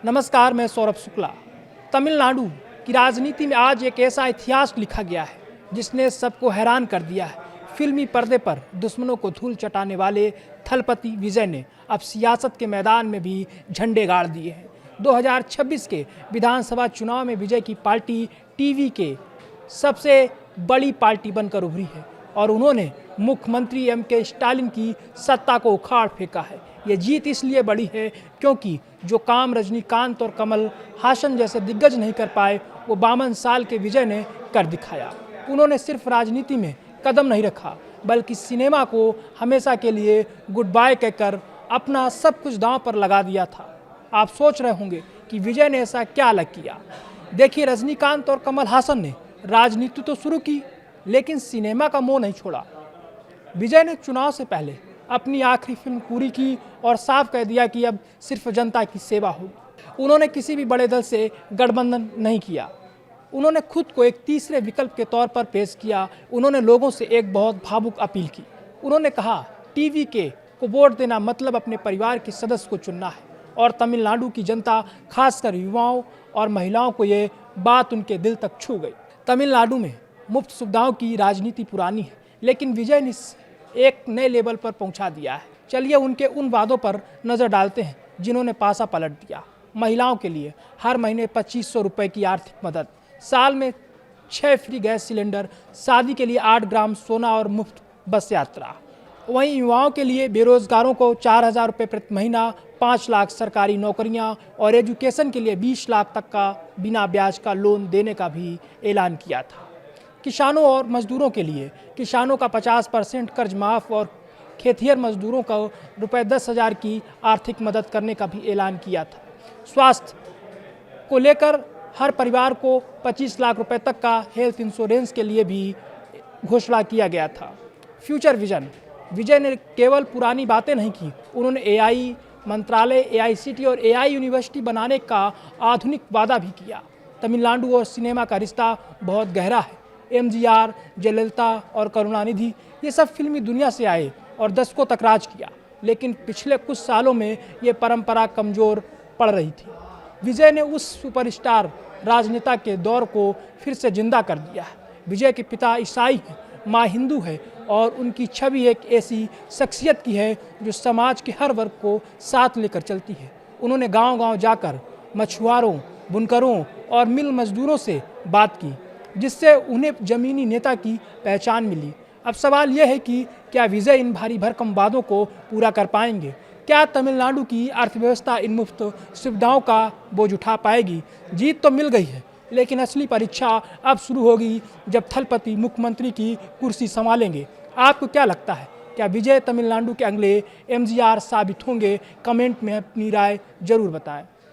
नमस्कार, मैं सौरभ शुक्ला। तमिलनाडु की राजनीति में आज एक ऐसा इतिहास लिखा गया है जिसने सबको हैरान कर दिया है। फिल्मी पर्दे पर दुश्मनों को धूल चटाने वाले थलपति विजय ने अब सियासत के मैदान में भी झंडे गाड़ दिए हैं। 2026 के विधानसभा चुनाव में विजय की पार्टी टीवी के सबसे बड़ी पार्टी बनकर उभरी है और उन्होंने मुख्यमंत्री एम.के. स्टालिन की सत्ता को उखाड़ फेंका है। ये जीत इसलिए बड़ी है क्योंकि जो काम रजनीकांत और कमल हासन जैसे दिग्गज नहीं कर पाए, वो 52 साल के विजय ने कर दिखाया। उन्होंने सिर्फ राजनीति में कदम नहीं रखा, बल्कि सिनेमा को हमेशा के लिए गुड बाय कहकर अपना सब कुछ दांव पर लगा दिया था। आप सोच रहे होंगे कि विजय ने ऐसा क्या अलग किया। देखिए, रजनीकांत और कमल हासन ने राजनीति तो शुरू की, लेकिन सिनेमा का मोह नहीं छोड़ा। विजय ने चुनाव से पहले अपनी आखिरी फिल्म पूरी की और साफ कह दिया कि अब सिर्फ जनता की सेवा होगी। उन्होंने किसी भी बड़े दल से गठबंधन नहीं किया। उन्होंने खुद को एक तीसरे विकल्प के तौर पर पेश किया। उन्होंने लोगों से एक बहुत भावुक अपील की। उन्होंने कहा, टीवी को वोट देना मतलब अपने परिवार के सदस्य को चुनना है। और तमिलनाडु की जनता, खासकर युवाओं और महिलाओं को ये बात उनके दिल तक छू गई। तमिलनाडु में मुफ्त सुविधाओं की राजनीति पुरानी है, लेकिन विजय ने एक नए लेवल पर पहुंचा दिया है। चलिए उनके उन वादों पर नज़र डालते हैं जिन्होंने पासा पलट दिया। महिलाओं के लिए हर महीने 2500 रुपये की आर्थिक मदद, साल में 6 फ्री गैस सिलेंडर, शादी के लिए 8 ग्राम सोना और मुफ्त बस यात्रा। वहीं युवाओं के लिए बेरोजगारों को 4000 रुपये प्रति महीना, 5 लाख सरकारी नौकरियां और एजुकेशन के लिए 20 लाख तक का बिना ब्याज का लोन देने का भी ऐलान किया था। किसानों और मजदूरों के लिए किसानों का 50% कर्ज माफ़ और खेतिहर मजदूरों को रुपये 10,000 की आर्थिक मदद करने का भी ऐलान किया था। स्वास्थ्य को लेकर हर परिवार को 25 लाख रुपए तक का हेल्थ इंश्योरेंस के लिए भी घोषणा किया गया था। फ्यूचर विजन, विजय ने केवल पुरानी बातें नहीं की, उन्होंने एआई मंत्रालय, एआईसीटी और एआई यूनिवर्सिटी बनाने का आधुनिक वादा भी किया। तमिलनाडु और सिनेमा का रिश्ता बहुत गहरा है। एमजीआर, जयललिता और करुणानिधि ये सब फिल्मी दुनिया से आए और दशकों तक राज किया, लेकिन पिछले कुछ सालों में ये परंपरा कमज़ोर पड़ रही थी। विजय ने उस सुपरस्टार राजनेता के दौर को फिर से जिंदा कर दिया है। विजय के पिता ईसाई हैं, माँ हिंदू है और उनकी छवि एक ऐसी शख्सियत की है जो समाज के हर वर्ग को साथ लेकर चलती है। उन्होंने गांव-गांव जाकर मछुआरों, बुनकरों और मिल मजदूरों से बात की, जिससे उन्हें जमीनी नेता की पहचान मिली। अब सवाल यह है कि क्या विजय इन भारी भरकम वादों को पूरा कर पाएंगे? क्या तमिलनाडु की अर्थव्यवस्था इन मुफ्त सुविधाओं का बोझ उठा पाएगी? जीत तो मिल गई है, लेकिन असली परीक्षा अब शुरू होगी जब थलपति मुख्यमंत्री की कुर्सी संभालेंगे। आपको क्या लगता है? क्या विजय तमिलनाडु के अगले एमजीआर साबित होंगे? कमेंट में अपनी राय जरूर बताएं।